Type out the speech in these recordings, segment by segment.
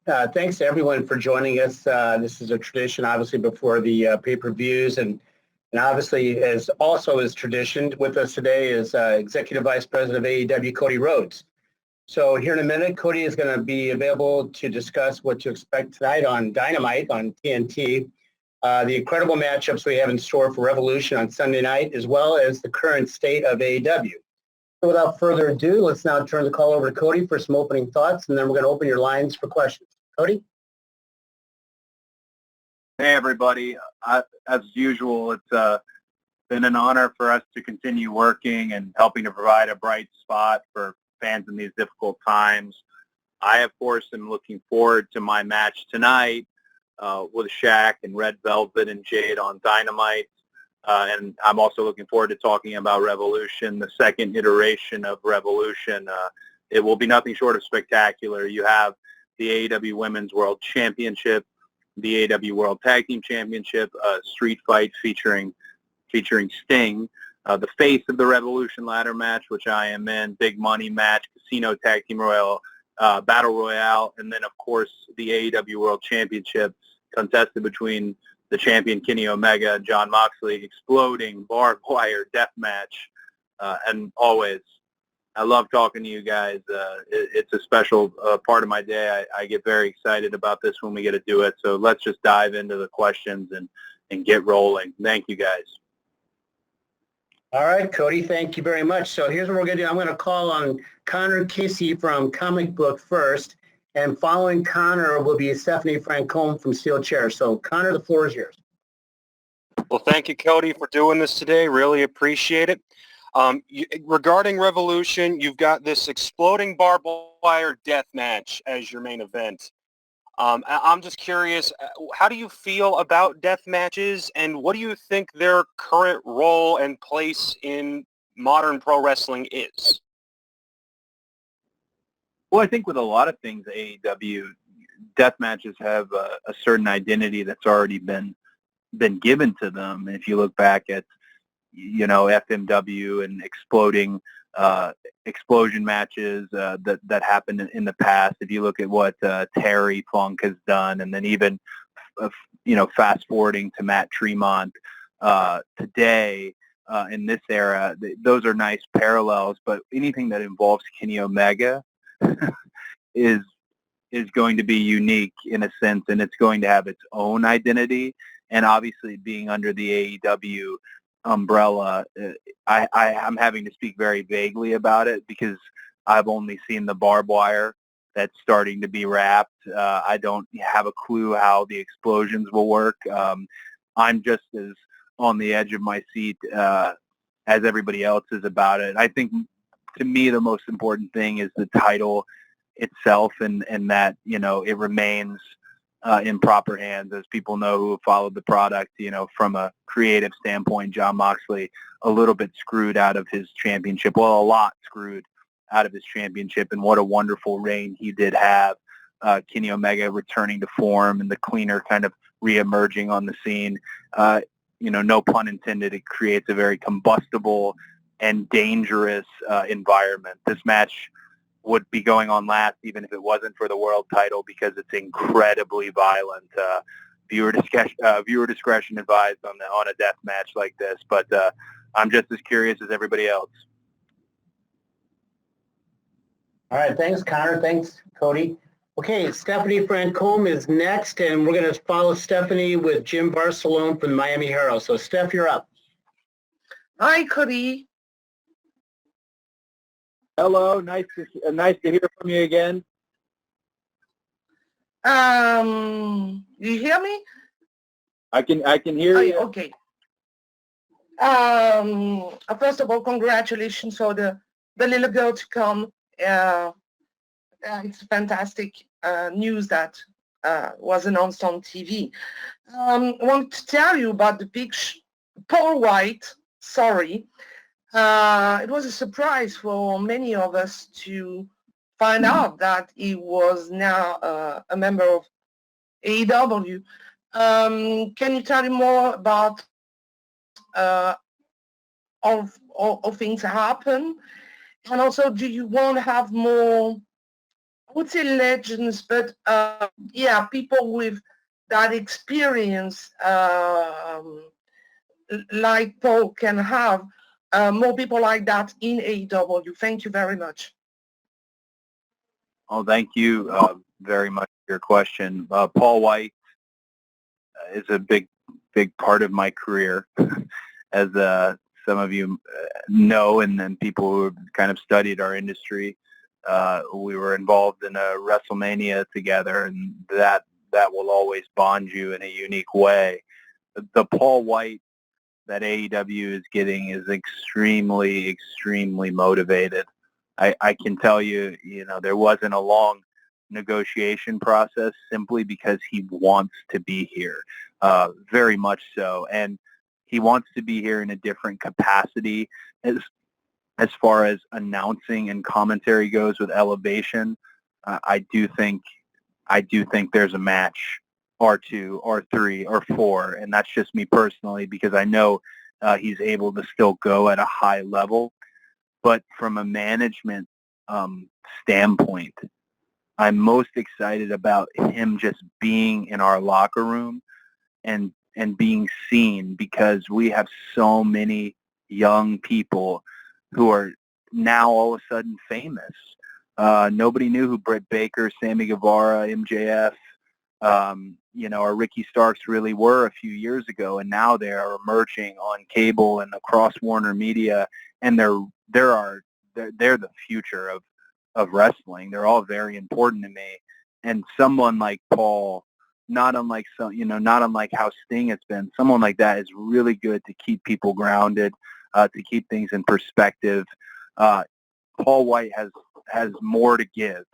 Thanks to everyone for joining us. This is a tradition, obviously, before the pay-per-views, and obviously, as also is tradition, with us today is Executive Vice President of AEW, Cody Rhodes. So here in a minute, Cody is going to be available to discuss what to expect tonight on Dynamite on TNT, the incredible matchups we have in store for Revolution on Sunday night, as well as the current state of AEW. So without further ado, let's now turn the call over to Cody for some opening thoughts, and then we're going to open your lines for questions. Cody? Hey, everybody. As usual, it's been an honor for us to continue working and helping to provide a bright spot for fans in these difficult times. I, of course, am looking forward to my match tonight with Shaq and Red Velvet and Jade on Dynamite. And I'm also looking forward to talking about Revolution, the second iteration of Revolution. It will be nothing short of spectacular. You have the AEW Women's World Championship, the AEW World Tag Team Championship, a street fight featuring Sting, the face of the Revolution ladder match, which I am in, big money match, Casino Tag Team Battle Royale, and then, of course, the AEW World Championship contested between the champion Kenny Omega and Jon Moxley, exploding barbed wire death match, and always, I love talking to you guys. It's a special part of my day. I get very excited about this when we get to do it. So let's just dive into the questions and get rolling. Thank you, guys. All right, Cody, thank you very much. So here's what we're going to do. I'm going to call on Connor Kissy from Comic Book first, and following Connor will be Stephanie Francome from Steel Chair. So, Connor, the floor is yours. Well, thank you, Cody, for doing this today. Really appreciate it. Regarding Revolution, you've got this exploding barbed wire death match as your main event. I'm just curious, how do you feel about death matches, and what do you think their current role and place in modern pro wrestling is? Well, I think with a lot of things, AEW, death matches have a certain identity that's already been given to them. And if you look back at FMW and explosion matches that happened in the past. If you look at what Terry Funk has done, and then even fast forwarding to Matt Tremont today in this era, those are nice parallels. But anything that involves Kenny Omega is going to be unique in a sense, and it's going to have its own identity. And obviously, being under the AEW umbrella, I'm having to speak very vaguely about it because I've only seen the barbed wire that's starting to be wrapped. I don't have a clue how the explosions will work. I'm just as on the edge of my seat as everybody else is about it. I think, to me, the most important thing is the title itself, and that it remains in proper hands. As people know who have followed the product, from a creative standpoint, Jon Moxley a little bit screwed out of his championship. Well, a lot screwed out of his championship, and what a wonderful reign he did have. Kenny Omega returning to form and the cleaner kind of reemerging on the scene. No pun intended, it creates a very combustible and dangerous environment. This match would be going on last even if it wasn't for the world title because it's incredibly violent. Viewer discretion advised on a death match like this, but I'm just as curious as everybody else. All right, thanks, Connor. Thanks, Cody. Okay, Stephanie Francome is next, and we're going to follow Stephanie with Jim Barcelone from the Miami Herald. So, Steph, you're up. Hi, Cody. Hello, nice to hear from you again. You hear me? I can hear you. Okay. First of all, congratulations for the little girl to come. It's fantastic news that was announced on TV. I want to tell you about the big Paul White. Sorry. It was a surprise for many of us to find out that he was now a member of AEW. Can you tell me more about how things happen? And also, do you want to have more would say legends, but yeah, people with that experience like Paul can have, more people like that in AEW. Thank you very much. Oh, thank you very much for your question. Paul White is a big part of my career, as some of you know, and then people who have kind of studied our industry. We were involved in a WrestleMania together, and that will always bond you in a unique way. The Paul White that AEW is getting is extremely, extremely motivated. I can tell you, there wasn't a long negotiation process simply because he wants to be here, very much so. And he wants to be here in a different capacity as far as announcing and commentary goes with Elevation. I do think there's a match or two or three or four, and that's just me personally because I know he's able to still go at a high level. But from a management standpoint, I'm most excited about him just being in our locker room and being seen, because we have so many young people who are now all of a sudden famous. Nobody knew who Britt Baker, Sammy Guevara, MJF, or Ricky Starks really were a few years ago, and now they are emerging on cable and across Warner Media, and they're the future of wrestling. They're all very important to me, and someone like Paul, not unlike how Sting has been, someone like that is really good to keep people grounded, to keep things in perspective. Paul White has more to give,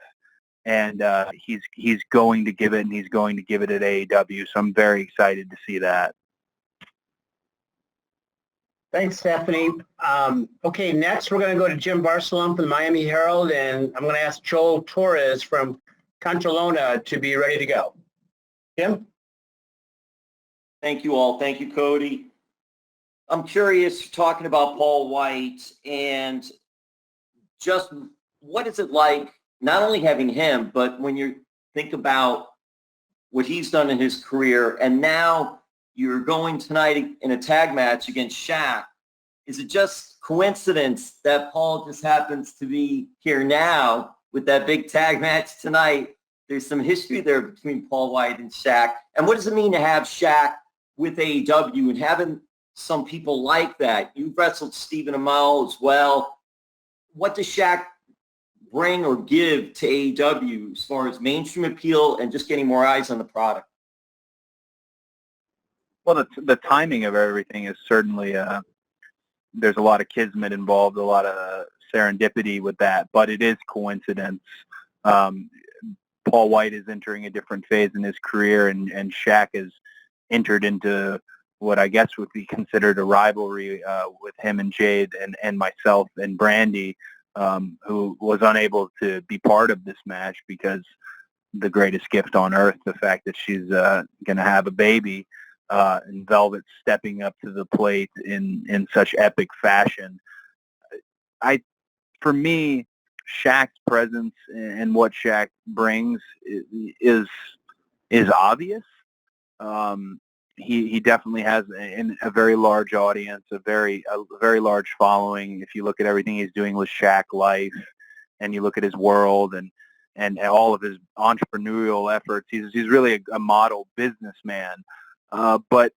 and he's going to give it, and he's going to give it at AEW. So I'm very excited to see that. Thanks, Stephanie. Okay, next we're going to go to Jim Barcelona from the Miami Herald, and I'm going to ask Joel Torres from Contralona to be ready to go. Jim? Thank you all. Thank you, Cody. I'm curious, talking about Paul White, and just what is it like, not only having him, but when you think about what he's done in his career, and now you're going tonight in a tag match against Shaq. Is it just coincidence that Paul just happens to be here now with that big tag match tonight? There's some history there between Paul White and Shaq. And what does it mean to have Shaq with AEW and having some people like that? You've wrestled Stephen Amell as well. What does Shaq bring or give to AEW as far as mainstream appeal and just getting more eyes on the product? Well, the timing of everything is certainly, there's a lot of kismet involved, a lot of serendipity with that, but it is coincidence. Paul White is entering a different phase in his career, and Shaq has entered into what I guess would be considered a rivalry with him and Jade and myself and Brandy, who was unable to be part of this match because the greatest gift on earth, the fact that she's going to have a baby, and Velvet stepping up to the plate in such epic fashion. For me, Shaq's presence and what Shaq brings is obvious. He definitely has a very large audience, a very large following. If you look at everything he's doing with Shaq Life, and you look at his world and all of his entrepreneurial efforts, he's really a model businessman. But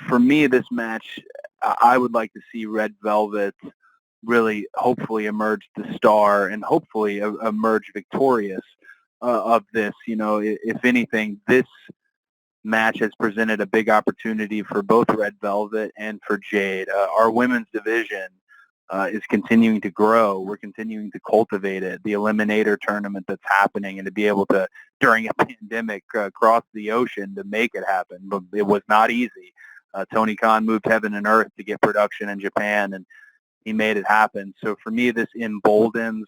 for me, this match, I would like to see Red Velvet really hopefully emerge the star and hopefully emerge victorious of this. If anything, this match has presented a big opportunity for both Red Velvet and for Jade. Our women's division is continuing to grow. We're continuing to cultivate it. The Eliminator tournament that's happening, and to be able to, during a pandemic, cross the ocean to make it happen. But it was not easy. Tony Khan moved heaven and earth to get production in Japan, and he made it happen. So for me, this emboldens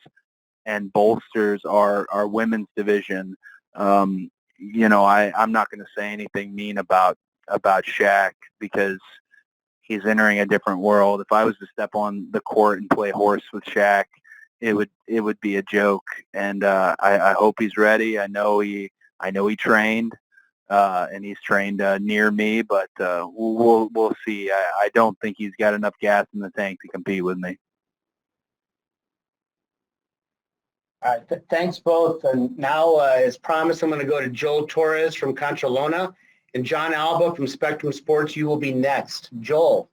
and bolsters our women's division. I'm not going to say anything mean about Shaq because he's entering a different world. If I was to step on the court and play horse with Shaq, it would be a joke. And I hope he's ready. I know he trained, and he's trained near me, but we'll see. I don't think he's got enough gas in the tank to compete with me. All right, thanks both. And now, as promised, I'm going to go to Joel Torres from Contralona and John Alba from Spectrum Sports. You will be next. Joel.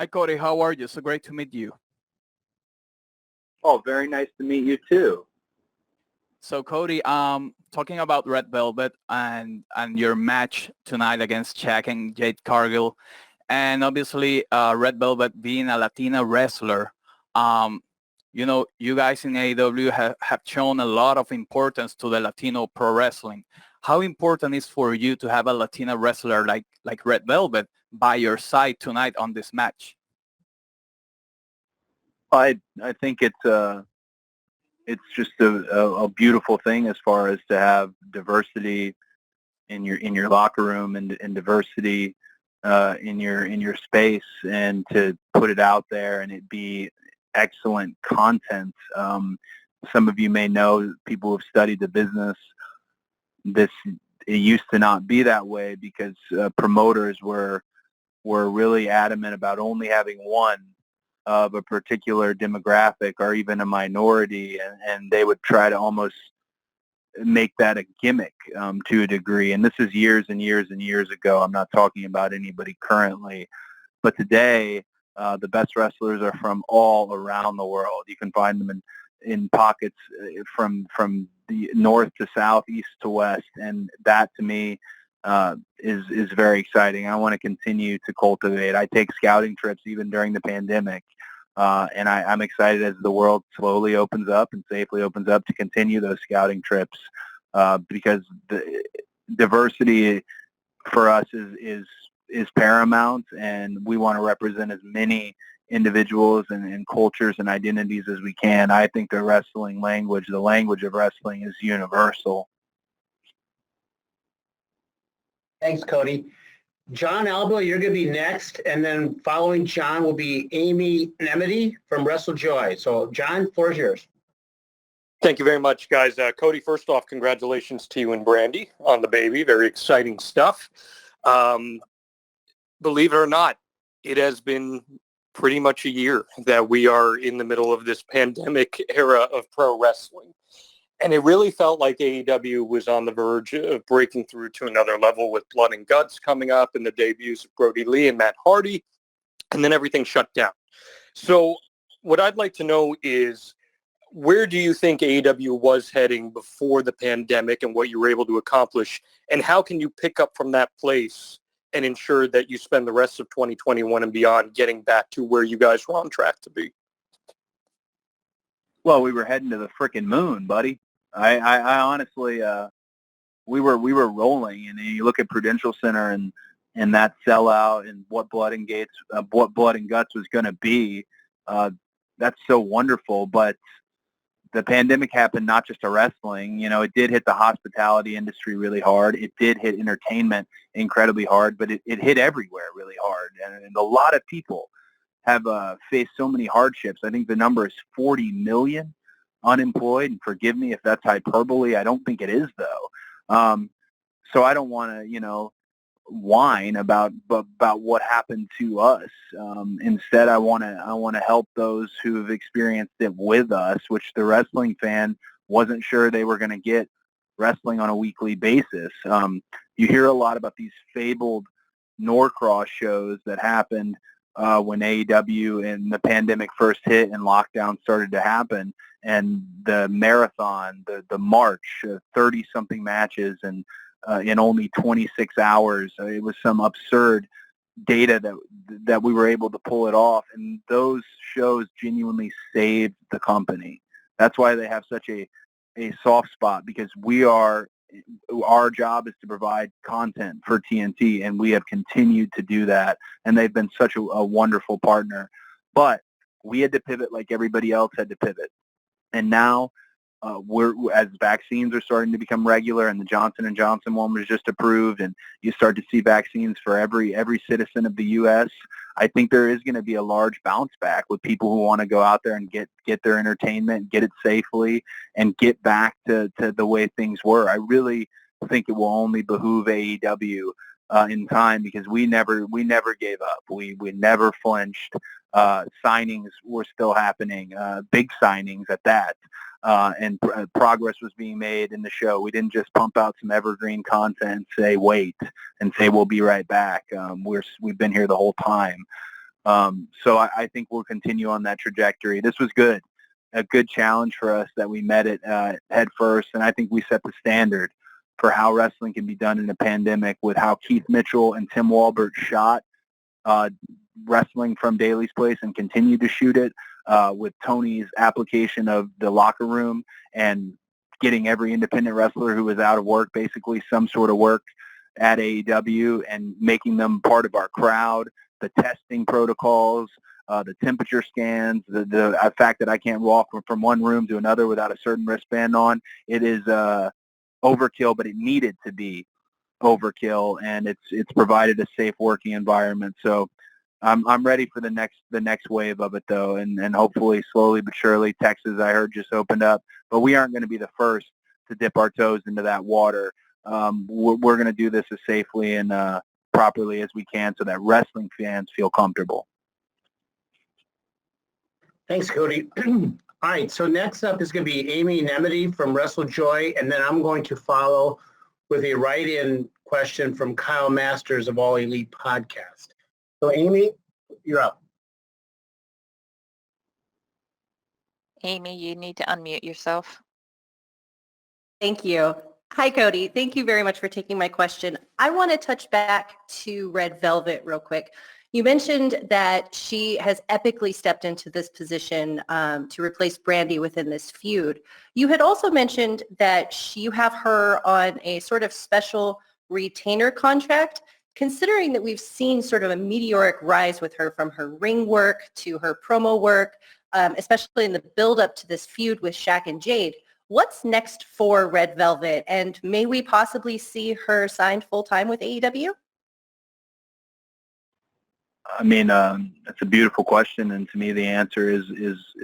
Hi, Cody. How are you? So great to meet you. Oh, very nice to meet you too. So, Cody, talking about Red Velvet and your match tonight against Shaq and Jade Cargill, and obviously Red Velvet being a Latina wrestler, you know, you guys in AEW have shown a lot of importance to the Latino pro wrestling. How important is for you to have a Latina wrestler like Red Velvet by your side tonight on this match? I think it's just a beautiful thing as far as to have diversity in your locker room and diversity in your space, and to put it out there and it be excellent content. Some of you may know, people who have studied the business, it used to not be that way because promoters were really adamant about only having one of a particular demographic or even a minority, and they would try to almost make that a gimmick to a degree. And this is years and years and years ago. I'm not talking about anybody currently. But today, the best wrestlers are from all around the world. You can find them in pockets from the north to south, east to west, and that to me is very exciting. I want to continue to cultivate. I take scouting trips even during the pandemic, and I'm excited as the world slowly opens up and safely opens up to continue those scouting trips, because the diversity for us is paramount, and we want to represent as many individuals and cultures and identities as we can. I think the wrestling language, the language of wrestling, is universal. Thanks, Cody. John Alba, you're going to be next, and then following John will be Amy Nemedy from WrestleJoy. So, John, floor is yours. Thank you very much, guys. Cody, first off, congratulations to you and Brandy on the baby. Very exciting stuff. Believe it or not, it has been pretty much a year that we are in the middle of this pandemic era of pro wrestling. And it really felt like AEW was on the verge of breaking through to another level with Blood and Guts coming up and the debuts of Brody Lee and Matt Hardy, and then everything shut down. So what I'd like to know is, where do you think AEW was heading before the pandemic and what you were able to accomplish, and how can you pick up from that place and ensure that you spend the rest of 2021 and beyond getting back to where you guys were on track to be? Well, we were heading to the frickin' moon, buddy. I honestly, we were rolling, and you look at Prudential Center and that sellout and what Blood and Guts was going to be. That's so wonderful, but the pandemic happened not just to wrestling. You know, it did hit the hospitality industry really hard. It did hit entertainment incredibly hard, but it hit everywhere really hard. And a lot of people have faced so many hardships. I think the number is 40 million unemployed, and forgive me if that's hyperbole. I don't think it is, though. So I don't want to, whine about what happened to us. Instead, I want to help those who have experienced it with us, which the wrestling fan wasn't sure they were going to get wrestling on a weekly basis. You hear a lot about these fabled Norcross shows that happened when AEW and the pandemic first hit and lockdown started to happen, and the marathon, the march, 30-something matches, and in only 26 hours. It was some absurd data that we were able to pull it off, and those shows genuinely saved the company. That's why they have such a soft spot, because our job is to provide content for TNT, and we have continued to do that, and they've been such a wonderful partner. But we had to pivot like everybody else had to pivot. And now, as vaccines are starting to become regular, and the Johnson & Johnson one was just approved, and you start to see vaccines for every citizen of the U.S., I think there is going to be a large bounce back with people who want to go out there and get their entertainment, get it safely, and get back to the way things were. I really think it will only behoove AEW in time, because we never gave up. We never flinched. Signings were still happening, big signings at that. And progress was being made in the show. We didn't just pump out some evergreen content, say wait, and say we'll be right back. We've been here the whole time. So I think we'll continue on that trajectory. This was good, a good challenge for us that we met it head first, and I think we set the standard for how wrestling can be done in a pandemic, with how Keith Mitchell and Tim Walbert shot wrestling from Daly's Place and continued to shoot it, with Tony's application of the locker room and getting every independent wrestler who was out of work, basically some sort of work at AEW, and making them part of our crowd, the testing protocols, the temperature scans, the fact that I can't walk from one room to another without a certain wristband on. It is overkill, but it needed to be overkill, and it's provided a safe working environment. So I'm ready for the next wave of it, though, and hopefully slowly but surely. Texas, I heard, just opened up, but we aren't going to be the first to dip our toes into that water. We're going to do this as safely and properly as we can, so that wrestling fans feel comfortable. Thanks, Cody. All right, so next up is going to be Amy Nemedy from WrestleJoy, and then I'm going to follow with a write-in question from Kyle Masters of All Elite Podcast. So, Amy, you're up. Amy, you need to unmute yourself. Thank you. Hi, Cody. Thank you very much for taking my question. I want to touch back to Red Velvet real quick. You mentioned that she has epically stepped into this position to replace Brandy within this feud. You had also mentioned that you have her on a sort of special retainer contract. Considering that we've seen sort of a meteoric rise with her, from her ring work to her promo work, especially in the build-up to this feud with Shaq and Jade, what's next for Red Velvet? And may we possibly see her signed full-time with AEW? I mean, that's a beautiful question, and to me, the answer is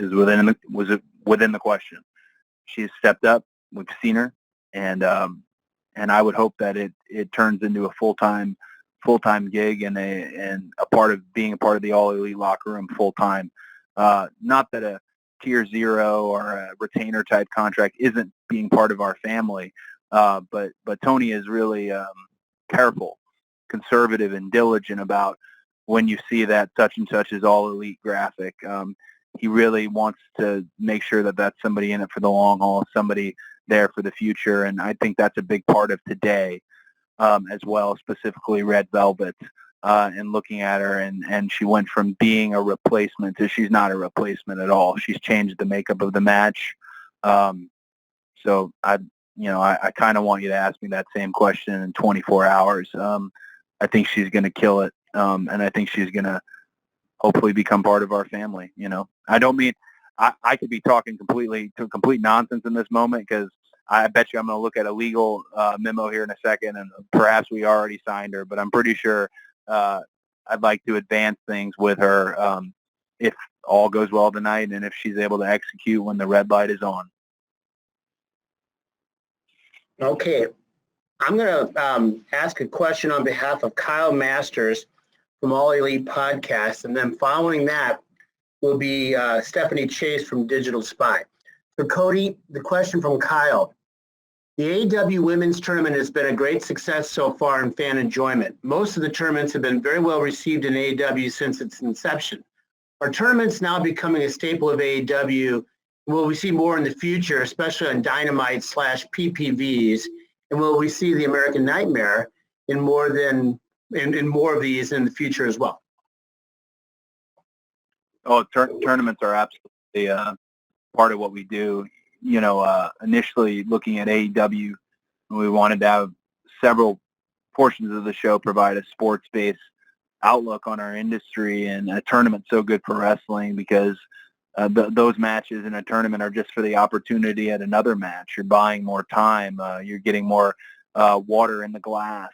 within the question. She's stepped up. We've seen her, and I would hope that it turns into a full-time gig and a part of being a part of the All Elite locker room full time. Not that a tier 0 or a retainer type contract isn't being part of our family, but Tony is really careful, conservative, and diligent about when you see that such and such is All Elite graphic. He really wants to make sure that that's somebody in it for the long haul, somebody there for the future, and I think that's a big part of today. As well, specifically Red Velvet, and looking at her, and she went from being a replacement to she's not a replacement at all. She's changed the makeup of the match. So I kind of want you to ask me that same question in 24 hours. I think she's going to kill it, and I think she's going to hopefully become part of our family. I don't mean I could be talking complete nonsense in this moment, because I bet you I'm going to look at a legal memo here in a second, and perhaps we already signed her, but I'm pretty sure I'd like to advance things with her if all goes well tonight and if she's able to execute when the red light is on. Okay. I'm going to ask a question on behalf of Kyle Masters from All Elite Podcast, and then following that will be Stephanie Chase from Digital Spy. So, Cody, the question from Kyle. The AEW Women's Tournament has been a great success so far in fan enjoyment. Most of the tournaments have been very well received in AEW since its inception. Are tournaments now becoming a staple of AEW? Will we see more in the future, especially on Dynamite / PPVs? And will we see the American Nightmare in more of these in the future as well? Oh, tournaments are absolutely part of what we do. Initially looking at AEW, we wanted to have several portions of the show provide a sports-based outlook on our industry, and a tournament's so good for wrestling because those matches in a tournament are just for the opportunity at another match. You're buying more time. You're getting more water in the glass.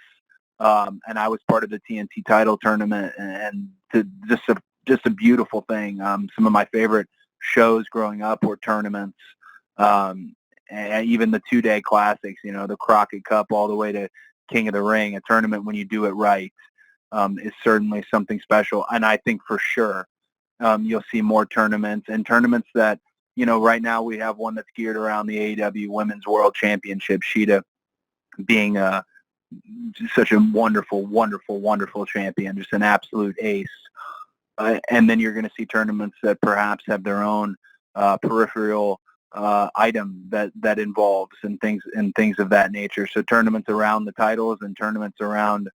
and I was part of the TNT title tournament, and just a beautiful thing. Some of my favorite shows growing up were tournaments, and even the 2-day classics, the Crockett Cup all the way to King of the Ring. A tournament, when you do it right, is certainly something special. And I think for sure you'll see more tournaments, and tournaments that, right now we have one that's geared around the AEW Women's World Championship, Sheeta being such a wonderful, wonderful, wonderful champion, just an absolute ace. And then you're going to see tournaments that perhaps have their own peripheral item that involves and things of that nature. So tournaments around the titles and tournaments around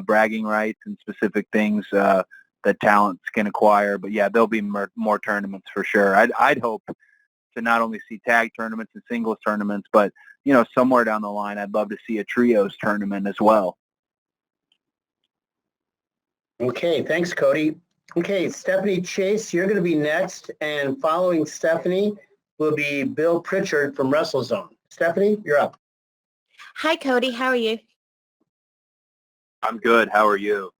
bragging rights and specific things that talents can acquire. But yeah, there'll be more tournaments for sure. I'd hope to not only see tag tournaments and singles tournaments, but somewhere down the line, I'd love to see a trios tournament as well. Okay, thanks, Cody. Okay, Stephanie Chase, you're going to be next, and following Stephanie will be Bill Pritchard from WrestleZone. Stephanie, you're up. Hi, Cody. How are you? I'm good. How are you?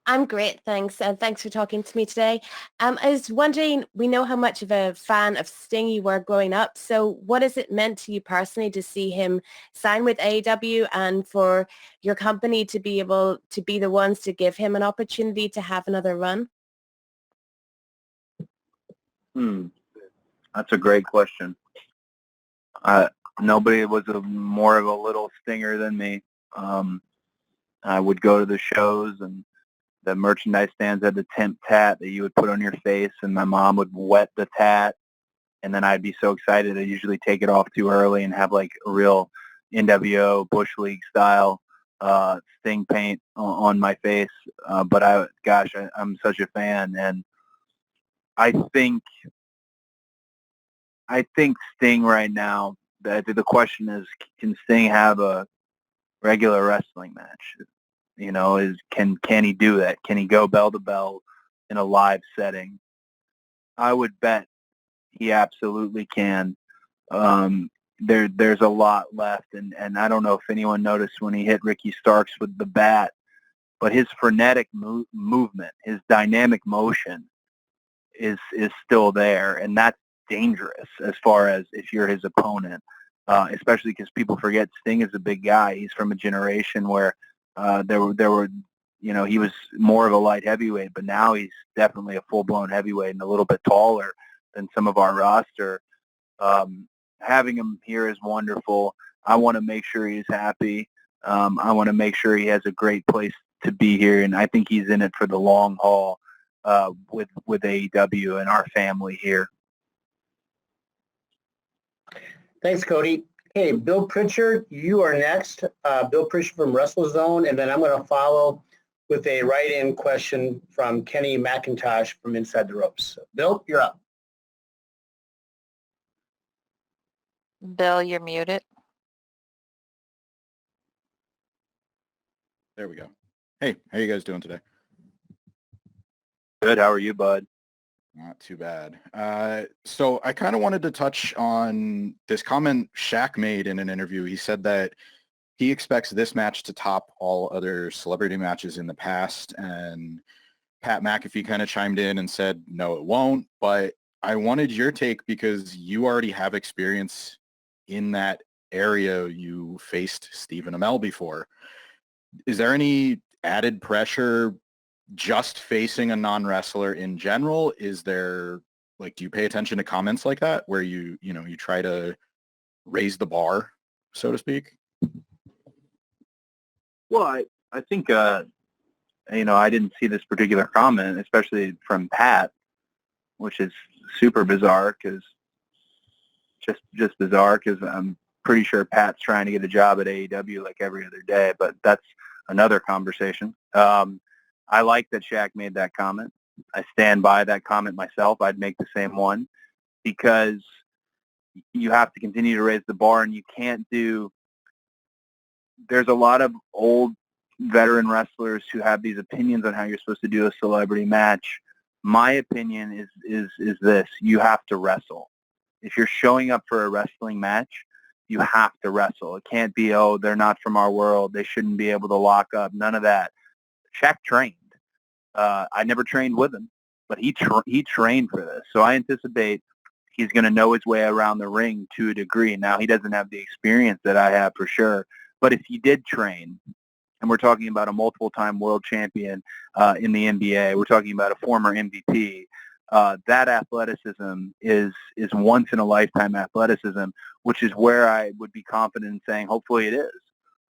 I'm great, thanks. And thanks for talking to me today. I was wondering, we know how much of a fan of Sting you were growing up. So what has it meant to you personally to see him sign with AEW and for your company to be able to be the ones to give him an opportunity to have another run? That's a great question. Nobody was more of a little stinger than me. I would go to the shows, and the merchandise stands had the temp tat that you would put on your face, and my mom would wet the tat, and then I'd be so excited I'd usually take it off too early and have like a real NWO Bush League style Sting paint on my face. But I'm such a fan, and I think Sting right now, the question is, can Sting have a regular wrestling match? Can he do that? Can he go bell to bell in a live setting? I would bet he absolutely can. There's a lot left, and I don't know if anyone noticed when he hit Ricky Starks with the bat, but his frenetic movement, his dynamic motion is still there, and that's dangerous as far as if you're his opponent, especially because people forget Sting is a big guy. He's from a generation where there were he was more of a light heavyweight, but now he's definitely a full-blown heavyweight and a little bit taller than some of our roster. Having him here is wonderful. I want to make sure he's happy. I want to make sure he has a great place to be here, and I think he's in it for the long haul with AEW and our family here. Thanks, Cody. Hey, Bill Pritchard, you are next. Bill Pritchard from WrestleZone, and then I'm going to follow with a write-in question from Kenny McIntosh from Inside the Ropes. Bill, you're up. Bill, you're muted. There we go. Hey, how you guys doing today? Good. How are you, bud? Not too bad. So I kind of wanted to touch on this comment Shaq made in an interview. He said that he expects this match to top all other celebrity matches in the past, and Pat McAfee kind of chimed in and said, no, it won't. But I wanted your take because you already have experience in that area. You faced Stephen Amell before. Is there any added pressure just facing a non-wrestler in general? Is there, do you pay attention to comments like that where you try to raise the bar, so to speak? Well, I think, I didn't see this particular comment, especially from Pat, which is super bizarre because I'm pretty sure Pat's trying to get a job at AEW like every other day, but that's another conversation. I like that Shaq made that comment. I stand by that comment myself. I'd make the same one because you have to continue to raise the bar, and you can't there's a lot of old veteran wrestlers who have these opinions on how you're supposed to do a celebrity match. My opinion is this: you have to wrestle. If you're showing up for a wrestling match, you have to wrestle. It can't be, oh, they're not from our world, they shouldn't be able to lock up. None of that. Shaq trained. I never trained with him, but he trained for this. So I anticipate he's going to know his way around the ring to a degree. Now, he doesn't have the experience that I have for sure, but if he did train, and we're talking about a multiple-time world champion in the NBA, we're talking about a former MVP, that athleticism is once-in-a-lifetime athleticism, which is where I would be confident in saying hopefully it is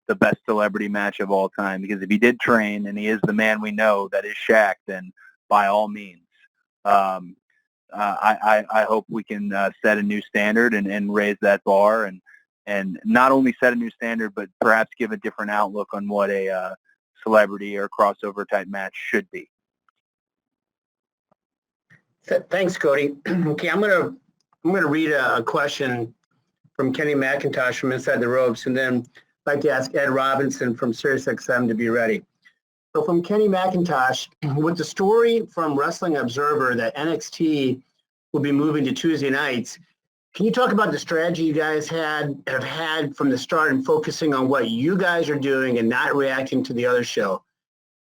the best celebrity match of all time. Because if he did train and he is the man we know that is Shaq, then by all means, I hope we can set a new standard and raise that bar and not only set a new standard, but perhaps give a different outlook on what a celebrity or crossover type match should be. Thanks, Cody. Okay, I'm gonna read a question from Kenny McIntosh from Inside the Ropes, and then I'd like to ask Ed Robinson from SiriusXM to be ready. So from Kenny McIntosh, with the story from Wrestling Observer that NXT will be moving to Tuesday nights, can you talk about the strategy you guys have had from the start and focusing on what you guys are doing and not reacting to the other show?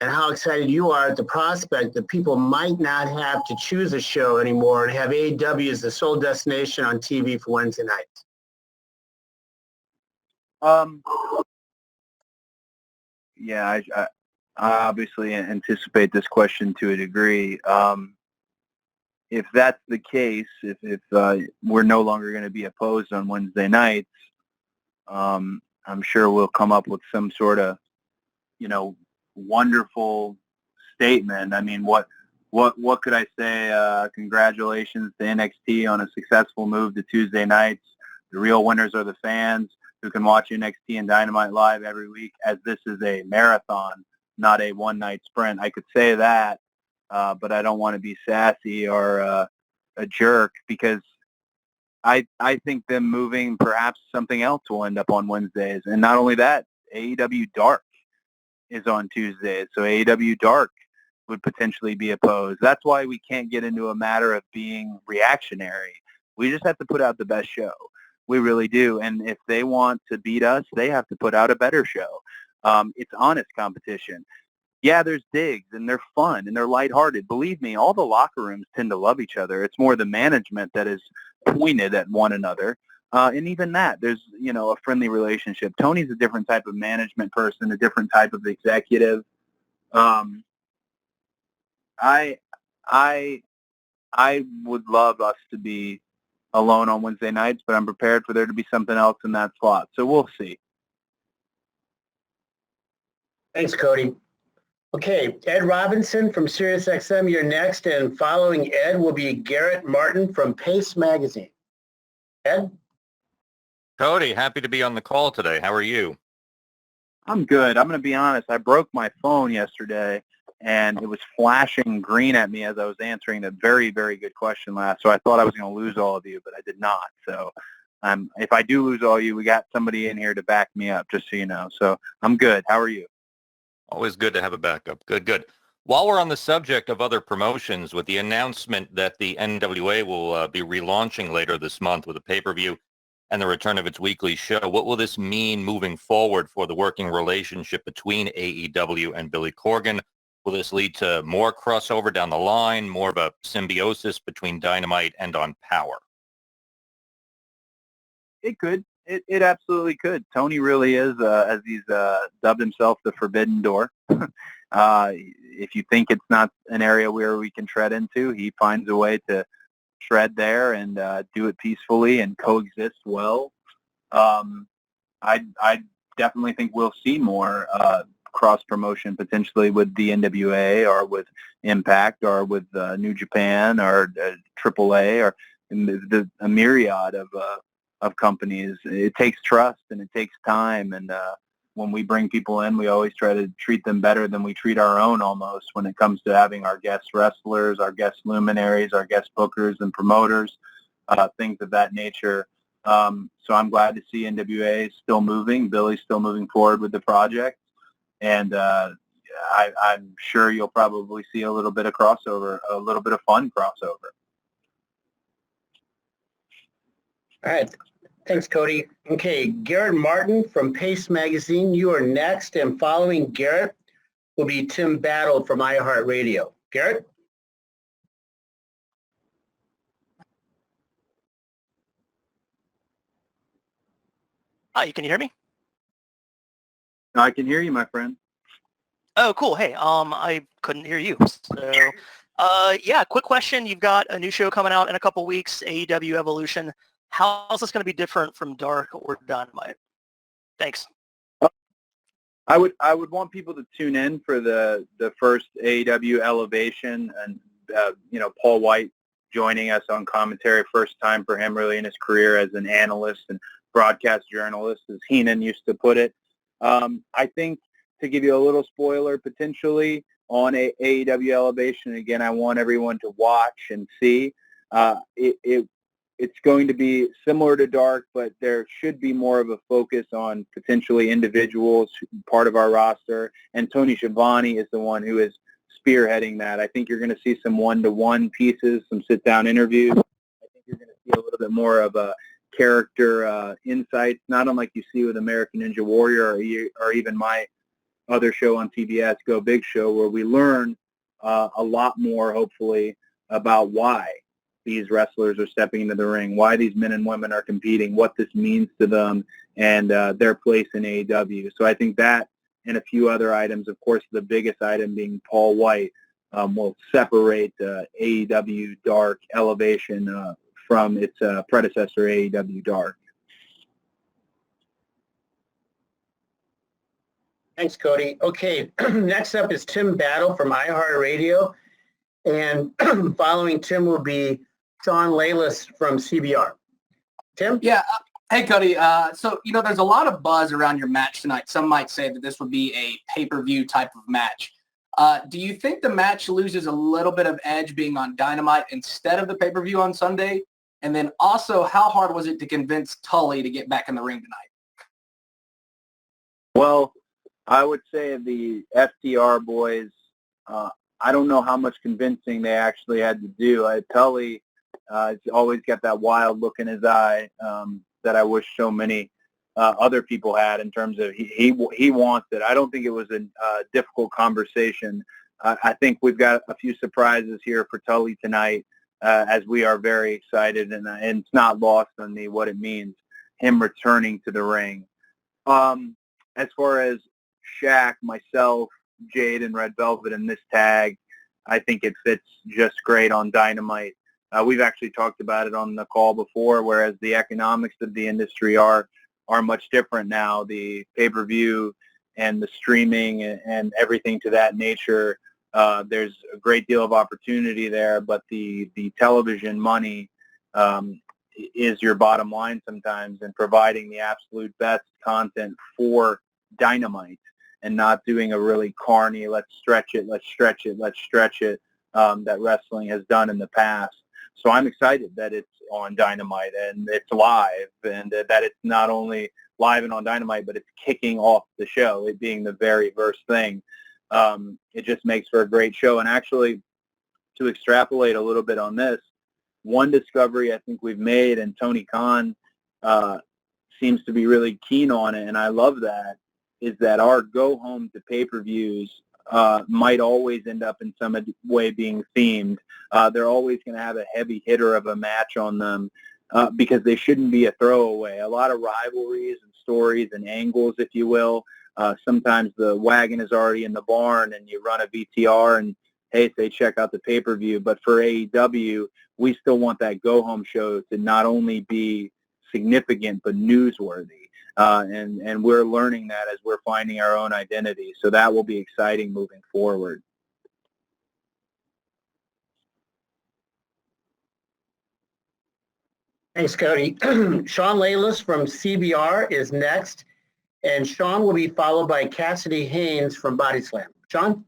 And how excited you are at the prospect that people might not have to choose a show anymore and have AEW as the sole destination on TV for Wednesday nights? Yeah, I obviously anticipate this question to a degree. If that's the case, if we're no longer going to be opposed on Wednesday nights, I'm sure we'll come up with some sort of, wonderful statement. I mean, what could I say? Congratulations to NXT on a successful move to Tuesday nights. The real winners are the fans who can watch NXT and Dynamite live every week, as this is a marathon, not a one-night sprint. I could say that, but I don't want to be sassy or a jerk, because I think them moving, perhaps something else will end up on Wednesdays. And not only that, AEW Dark is on Tuesdays, so AEW Dark would potentially be opposed. That's why we can't get into a matter of being reactionary. We just have to put out the best show. We really do. And if they want to beat us, they have to put out a better show. It's honest competition. Yeah, there's digs, and they're fun, and they're lighthearted. Believe me, all the locker rooms tend to love each other. It's more the management that is pointed at one another. And even that, there's, a friendly relationship. Tony's a different type of management person, a different type of executive. I would love us to be alone on Wednesday nights, but I'm prepared for there to be something else in that slot. So we'll see. Thanks, Cody. Okay, Ed Robinson from SiriusXM, you're next, and following Ed will be Garrett Martin from Pace Magazine. Ed? Cody, happy to be on the call today. How are you? I'm good. I'm going to be honest. I broke my phone yesterday, and it was flashing green at me as I was answering a very, very good question last. So I thought I was going to lose all of you, but I did not. So if I do lose all you, we got somebody in here to back me up, just so you know. So I'm good. How are you? Always good to have a backup. Good. While we're on the subject of other promotions, with the announcement that the NWA will be relaunching later this month with a pay-per-view and the return of its weekly show, what will this mean moving forward for the working relationship between AEW and Billy Corgan? Will this lead to more crossover down the line, more of a symbiosis between Dynamite and on Power? It could. It absolutely could. Tony really is, as he's dubbed himself, the forbidden door. If you think it's not an area where we can tread into, he finds a way to tread there and do it peacefully and coexist well. I definitely think we'll see more cross-promotion potentially with the NWA or with Impact or with New Japan or AAA or a myriad of companies. It takes trust and it takes time, and when we bring people in, we always try to treat them better than we treat our own almost when it comes to having our guest wrestlers, our guest luminaries, our guest bookers and promoters, things of that nature. So I'm glad to see NWA still moving. Billy's still moving forward with the project. And I'm sure you'll probably see a little bit of crossover, a little bit of fun crossover. All right. Thanks, Cody. Okay, Garrett Martin from Pace Magazine, you are next, and following Garrett will be Tim Battle from iHeartRadio. Garrett? Hi, can you hear me? I can hear you, my friend. Oh, cool. Hey, I couldn't hear you. So, yeah, quick question. You've got a new show coming out in a couple weeks, AEW Evolution. How is this going to be different from Dark or Dynamite? Thanks. I would want people to tune in for the first AEW Elevation, and Paul White joining us on commentary, first time for him really in his career as an analyst and broadcast journalist, as Heenan used to put it. I think, to give you a little spoiler potentially on AEW Elevation, again, I want everyone to watch and see. It's going to be similar to Dark, but there should be more of a focus on potentially individuals, part of our roster, and Tony Schiavone is the one who is spearheading that. I think you're going to see some one-to-one pieces, some sit-down interviews. I think you're going to see a little bit more of a character insights, not unlike you see with American Ninja Warrior or even my other show on TBS, Go Big Show, where we learn a lot more, hopefully, about why these wrestlers are stepping into the ring, why these men and women are competing, what this means to them, and their place in AEW. So I think that and a few other items, of course, the biggest item being Paul White, will separate AEW Dark Elevation from its predecessor, AEW Dark. Thanks, Cody. Okay, next up is Tim Battle from iHeartRadio, and following Tim will be Sean Layless from CBR. Tim? Yeah. Hey, Cody. So, there's a lot of buzz around your match tonight. Some might say that this would be a pay-per-view type of match. Do you think the match loses a little bit of edge being on Dynamite instead of the pay-per-view on Sunday? And then also, how hard was it to convince Tully to get back in the ring tonight? Well, I would say the FTR boys, I don't know how much convincing they actually had to do. Tully has always got that wild look in his eye that I wish so many other people had in terms of he wants it. I don't think it was a difficult conversation. I think we've got a few surprises here for Tully tonight, as we are very excited, and it's not lost on me what it means, him returning to the ring. As far as Shaq, myself, Jade, and Red Velvet in this tag, I think it fits just great on Dynamite. We've actually talked about it on the call before, whereas the economics of the industry are much different now. The pay-per-view and the streaming and everything to that nature, there's a great deal of opportunity there, but the television money is your bottom line sometimes, and providing the absolute best content for Dynamite and not doing a really carny, let's stretch it that wrestling has done in the past. So I'm excited that it's on Dynamite and it's live, and that it's not only live and on Dynamite, but it's kicking off the show, it being the very first thing. It just makes for a great show. And actually, to extrapolate a little bit on this, one discovery I think we've made, and Tony Khan seems to be really keen on it, and I love that, is that our go-home to pay-per-views might always end up in some way being themed. They're always going to have a heavy hitter of a match on them because they shouldn't be a throwaway. A lot of rivalries and stories and angles, if you will. Sometimes the wagon is already in the barn and you run a VTR and, hey, say check out the pay-per-view. But for AEW, we still want that go-home show to not only be significant but newsworthy. And we're learning that as we're finding our own identity. So that will be exciting moving forward. Thanks, Cody. Sean Layless from CBR is next, and Sean will be followed by Cassidy Haynes from Body Slam. Sean?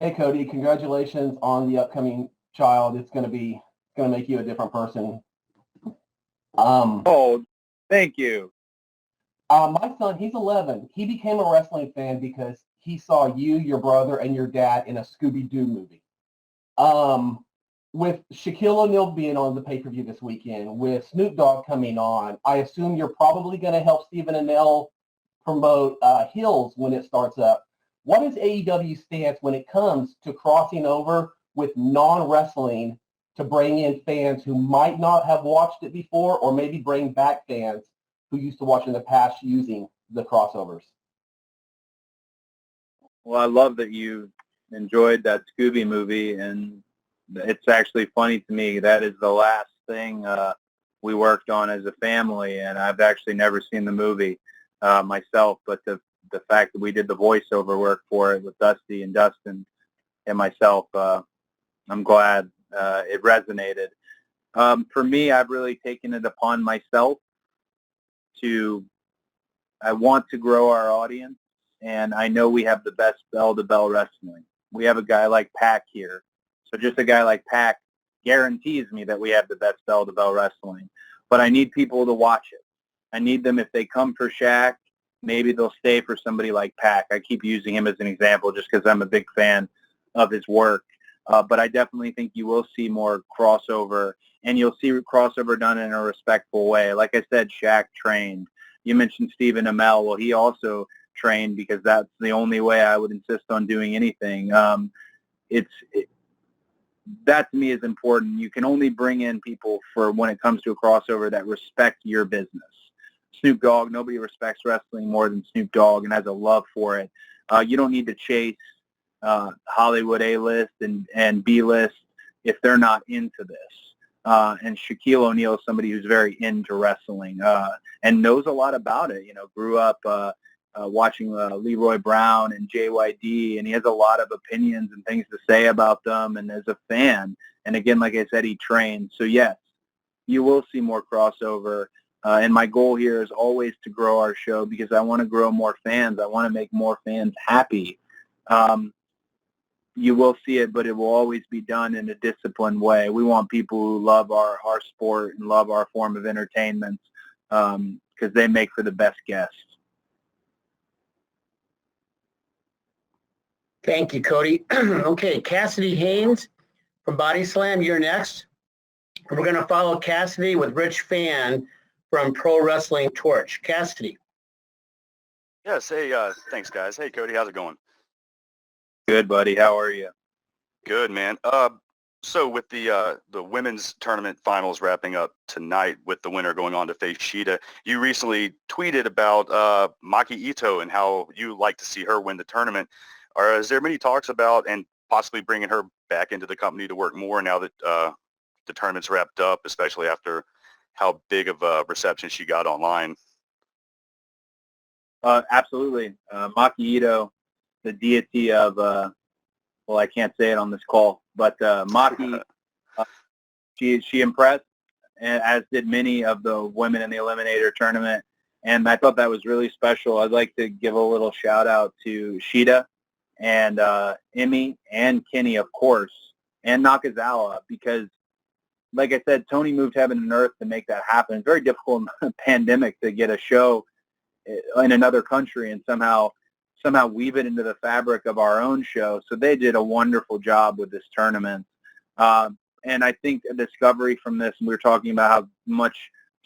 Hey, Cody, congratulations on the upcoming child. It's going to make you a different person. Oh, thank you. My son, he's 11. He became a wrestling fan because he saw you, your brother, and your dad in a Scooby-Doo movie. with Shaquille O'Neal being on the pay-per-view this weekend, with Snoop Dogg coming on, I assume you're probably going to help Stephen Amell promote Hills when it starts up. What is AEW's stance when it comes to crossing over with non-wrestling to bring in fans who might not have watched it before, or maybe bring back fans who used to watch in the past using the crossovers? Well, I love that you enjoyed that Scooby movie, and it's actually funny to me. That is the last thing we worked on as a family, and I've actually never seen the movie myself, but the fact that we did the voiceover work for it with Dusty and Dustin and myself, I'm glad it resonated. For me, I've really taken it upon myself I want to grow our audience, and I know we have the best bell-to-bell wrestling. We have a guy like Pac here. So just a guy like Pac guarantees me that we have the best bell-to-bell wrestling. But I need people to watch it. I need them, if they come for Shaq, maybe they'll stay for somebody like Pac. I keep using him as an example just because I'm a big fan of his work. But I definitely think you will see more crossover, and you'll see crossover done in a respectful way. Like I said, Shaq trained. You mentioned Stephen Amell. Well, he also trained, because that's the only way I would insist on doing anything. That to me is important. You can only bring in people for when it comes to a crossover that respect your business. Snoop Dogg, nobody respects wrestling more than Snoop Dogg and has a love for it. You don't need to chase Hollywood A-list and B-list if they're not into this. And Shaquille O'Neal is somebody who's very into wrestling and knows a lot about it. You know, grew up watching Leroy Brown and JYD, and he has a lot of opinions and things to say about them, and as a fan. And again, like I said, he trained. So yes, you will see more crossover. And my goal here is always to grow our show, because I want to grow more fans. I want to make more fans happy. You will see it, but it will always be done in a disciplined way. We want people who love our sport and love our form of entertainment, because they make for the best guests. Thank you, Cody. Okay, Cassidy Haynes from Body Slam, you're next. We're going to follow Cassidy with Rich Fan from Pro Wrestling Torch. Cassidy. Yes, hey, thanks, guys. Hey, Cody, how's it going? Good, buddy. How are you? Good, man. So with the women's tournament finals wrapping up tonight, with the winner going on to face Shida, you recently tweeted about Maki Ito and how you like to see her win the tournament. Is there many talks about and possibly bringing her back into the company to work more now that the tournament's wrapped up, especially after how big of a reception she got online? Absolutely. Maki Ito, the deity of, well, I can't say it on this call, but Maki, she impressed, as did many of the women in the Eliminator tournament, and I thought that was really special. I'd like to give a little shout out to Shida and Emmy and Kenny, of course, and Nakazawa, because, like I said, Tony moved heaven and earth to make that happen. It's very difficult in the pandemic to get a show in another country and somehow weave it into the fabric of our own show. So they did a wonderful job with this tournament. And I think a discovery from this, and we were talking about how much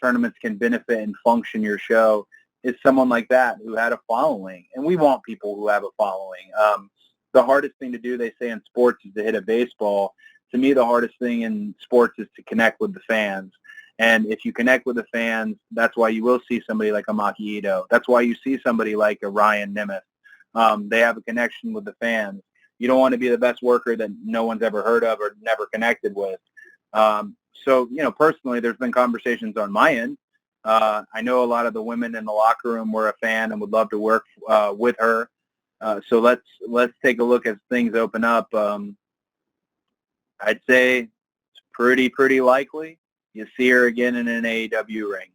tournaments can benefit and function your show, is someone like that who had a following. And we want people who have a following. The hardest thing to do, they say in sports, is to hit a baseball. To me, the hardest thing in sports is to connect with the fans. And if you connect with the fans, that's why you will see somebody like a Maki Ito. That's why you see somebody like a Ryan Nemeth. They have a connection with the fans. You don't want to be the best worker that no one's ever heard of or never connected with. So, personally, there's been conversations on my end. I know a lot of the women in the locker room were a fan and would love to work with her. So let's take a look as things open up. I'd say it's pretty likely you see her again in an AEW ring.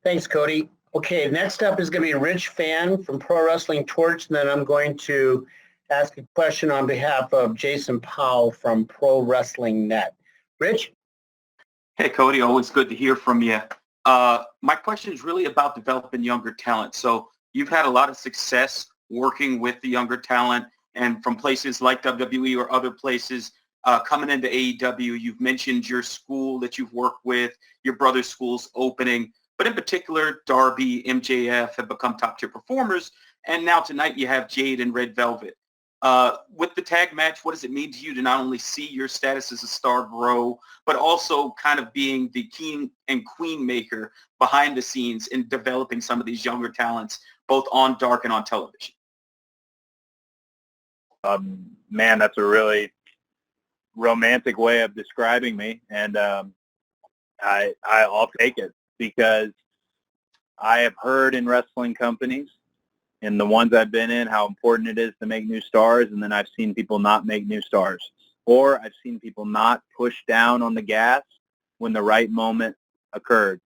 Thanks, Cody. Okay, next up is going to be Rich Fan from Pro Wrestling Torch, and then I'm going to ask a question on behalf of Jason Powell from Pro Wrestling Net. Rich? Hey, Cody, always good to hear from you. My question is really about developing younger talent. So you've had a lot of success working with the younger talent and from places like WWE or other places coming into AEW. You've mentioned your school that you've worked with, your brother's school's opening, but in particular, Darby, MJF have become top-tier performers, and now tonight you have Jade and Red Velvet. With the tag match, what does it mean to you to not only see your status as a star grow, but also kind of being the king and queen maker behind the scenes in developing some of these younger talents, both on Dark and on television? Man, that's a really romantic way of describing me, and I'll take it, because I have heard in wrestling companies, in the ones I've been in, how important it is to make new stars, and then I've seen people not make new stars. Or I've seen people not push down on the gas when the right moment occurred.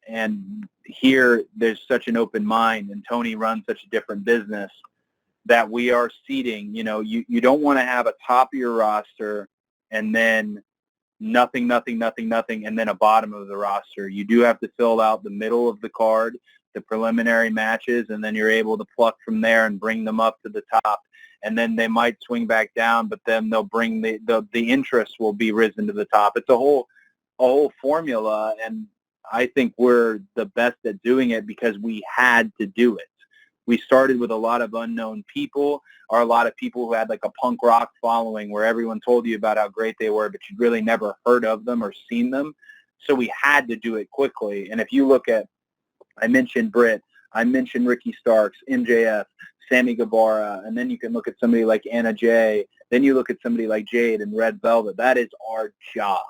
And here, there's such an open mind, and Tony runs such a different business, that we are seeding. You know, you don't want to have a top of your roster and then nothing, and then a bottom of the roster. You do have to fill out the middle of the card, the preliminary matches, and then you're able to pluck from there and bring them up to the top. And then they might swing back down, but then they'll bring the interest will be risen to the top. It's a whole formula, and I think we're the best at doing it because we had to do it. We started with a lot of unknown people, or a lot of people who had like a punk rock following where everyone told you about how great they were, but you'd really never heard of them or seen them. So we had to do it quickly. And if you look at, I mentioned Britt, I mentioned Ricky Starks, MJF, Sammy Guevara, and then you can look at somebody like Anna Jay. Then you look at somebody like Jade and Red Velvet. That is our job.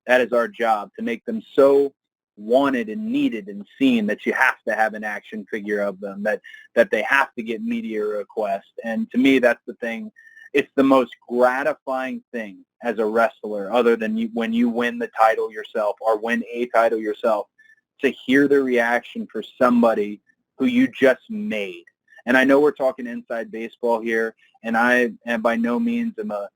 That is our job, to make them so wanted and needed and seen that you have to have an action figure of them, that they have to get media requests. And to me, that's the thing. It's the most gratifying thing as a wrestler, other than when you win the title yourself or win a title yourself, to hear the reaction for somebody who you just made. And I know we're talking inside baseball here, and I am by no means a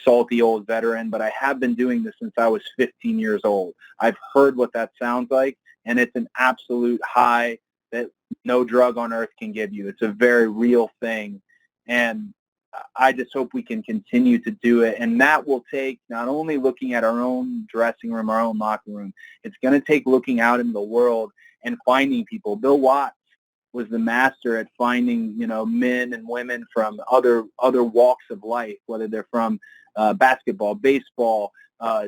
salty old veteran, but I have been doing this since I was 15 years old. I've heard what that sounds like, and it's an absolute high that no drug on earth can give you. It's a very real thing, and I just hope we can continue to do it. And that will take not only looking at our own dressing room, our own locker room, it's going to take looking out in the world and finding people. Bill Watts was the master at finding, men and women from other walks of life, whether they're from basketball, baseball,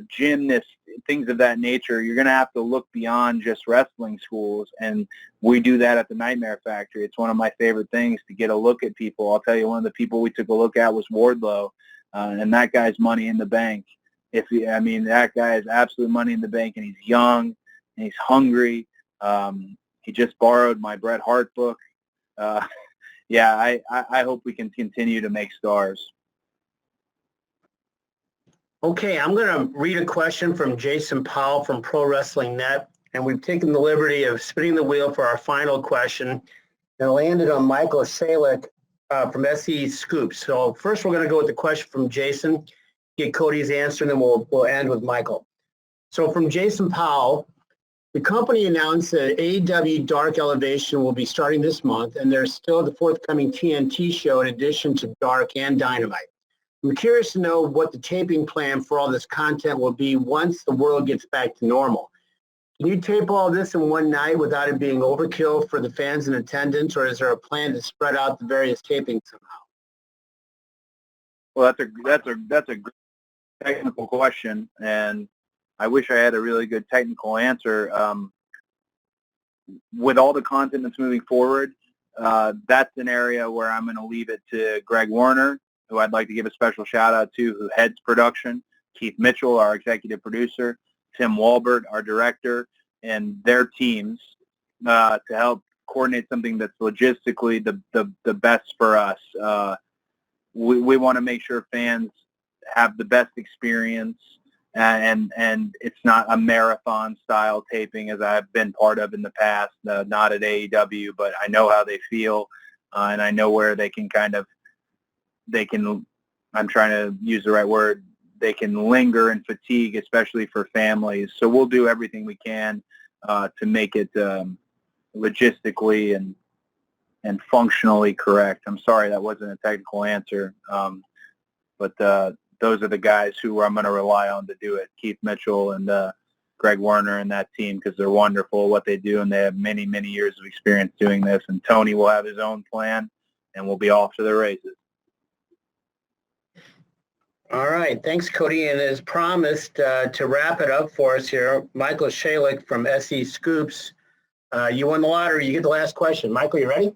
gymnasts, things of that nature. You're going to have to look beyond just wrestling schools, and we do that at the Nightmare Factory. It's one of my favorite things, to get a look at people. I'll tell you, one of the people we took a look at was Wardlow, and that guy's money in the bank. That guy is absolute money in the bank, and he's young, and he's hungry. He just borrowed my Bret Hart book. I hope we can continue to make stars. Okay, I'm going to read a question from Jason Powell from Pro Wrestling Net, and we've taken the liberty of spinning the wheel for our final question, and landed on Michael Salick from SE Scoops. So first we're going to go with the question from Jason, get Cody's answer, and then we'll end with Michael. So from Jason Powell, the company announced that AEW Dark Elevation will be starting this month, and there's still the forthcoming TNT show in addition to Dark and Dynamite. I'm curious to know what the taping plan for all this content will be once the world gets back to normal. Can you tape all this in one night without it being overkill for the fans in attendance, or is there a plan to spread out the various tapings somehow? Well, that's a great technical question, and I wish I had a really good technical answer. With all the content that's moving forward, that's an area where I'm going to leave it to Greg Warner, who I'd like to give a special shout out to, who heads production, Keith Mitchell, our executive producer, Tim Walbert, our director, and their teams to help coordinate something that's logistically the best for us. We want to make sure fans have the best experience, and it's not a marathon style taping as I've been part of in the past, not at AEW, but I know how they feel, and I know where I'm trying to use the right word, they can linger and fatigue, especially for families. So we'll do everything we can to make it logistically and and functionally correct. I'm sorry that wasn't a technical answer, but those are the guys who I'm going to rely on to do it. Keith Mitchell and Greg Werner and that team, because they're wonderful at what they do, and they have many, many years of experience doing this. And Tony will have his own plan, and we'll be off to the races. All right. Thanks, Cody. And as promised, to wrap it up for us here, Michael Shalik from SE Scoops. You won the lottery. You get the last question. Michael, you ready?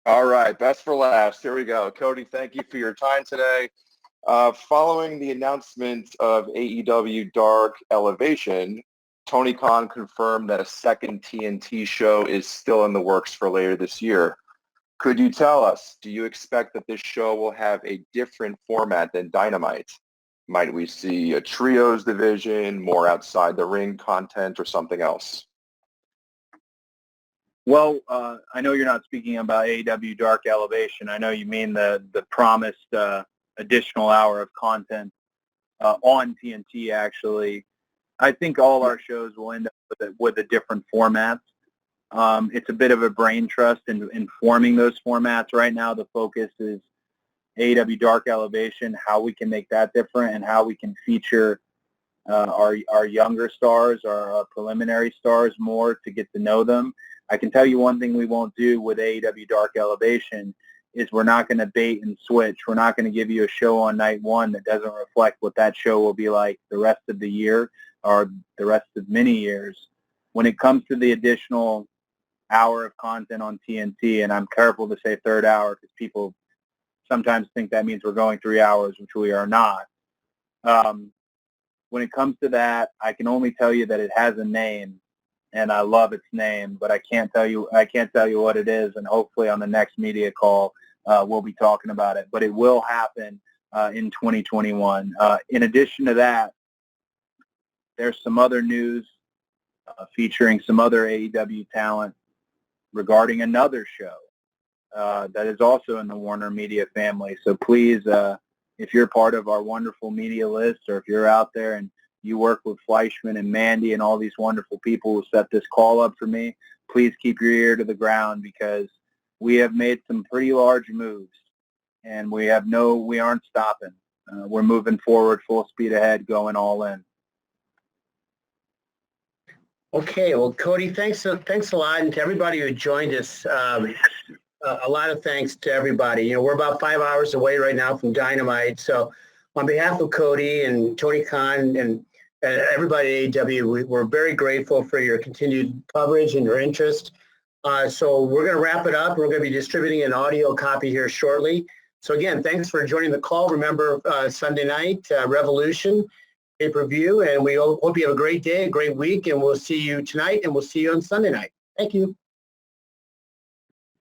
All right. Best for last. Here we go. Cody, thank you for your time today. Following the announcement of AEW Dark Elevation, Tony Khan confirmed that a second TNT show is still in the works for later this year. Could you tell us, do you expect that this show will have a different format than Dynamite? Might we see a trios division, more outside the ring content, or something else? Well, I know you're not speaking about AEW Dark Elevation. I know you mean the promised additional hour of content on TNT, actually. I think all our shows will end up with a different format. It's a bit of a brain trust in forming those formats. Right now, the focus is AEW Dark Elevation, how we can make that different, and how we can feature our younger stars, our preliminary stars more to get to know them. I can tell you one thing we won't do with AEW Dark Elevation is we're not going to bait and switch. We're not going to give you a show on night one that doesn't reflect what that show will be like the rest of the year or the rest of many years. When it comes to the additional hour of content on TNT, and I'm careful to say third hour because people sometimes think that means we're going 3 hours, which we are not. When it comes to that, I can only tell you that it has a name, and I love its name, but I can't tell you what it is, and hopefully on the next media call we'll be talking about it. But it will happen in 2021. In addition to that, there's some other news featuring some other AEW talent regarding another show that is also in the Warner Media family. So please, if you're part of our wonderful media list, or if you're out there and you work with Fleischman and Mandy and all these wonderful people who set this call up for me, please keep your ear to the ground, because we have made some pretty large moves, and we aren't stopping. We're moving forward full speed ahead, going all in. Okay, well, Cody, thanks a lot, and to everybody who joined us, a lot of thanks to everybody. You know, we're about 5 hours away right now from Dynamite, so on behalf of Cody and Tony Khan and everybody at AEW, we're very grateful for your continued coverage and your interest. So we're going to wrap it up. We're going to be distributing an audio copy here shortly. So again, thanks for joining the call. Remember, Sunday night, Revolution pay-per-view, and we hope you have a great day, a great week, and we'll see you tonight, and we'll see you on Sunday night. Thank you.